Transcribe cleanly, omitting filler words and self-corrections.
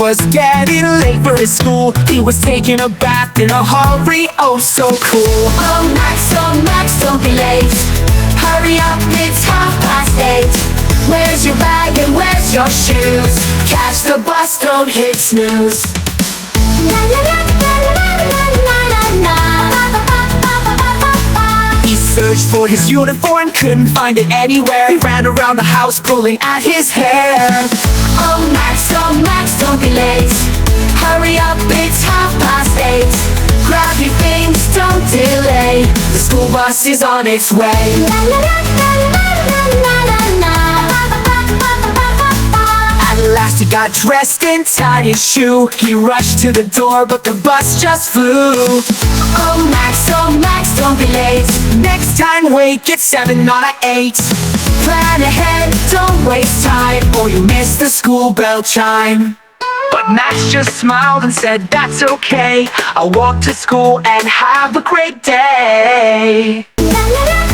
was getting late for his school. He was taking a bath in a hurry, oh so cool. Oh Max, don't be late. Hurry up, it's 8:30. Where's your bag and where's your shoes? Catch the bus, don't hit snooze. La la la la la la la la la. He searched for his uniform, couldn't find it anywhere. He ran around the house pulling at his hair. Oh Max, don't be late. Hurry up, it's 8:30. Grab your things, don't delay. The school bus is on its way. La la la la la la la la la. At last he got dressed and tied his shoe. He rushed to the door, but the bus just flew. Oh Max, don't be late. Next time wake at 7, not at 8. Plan ahead, don't waste time, or you miss the school bell chime. But Max just smiled and said, that's okay. I'll walk to school and have a great day. La la la.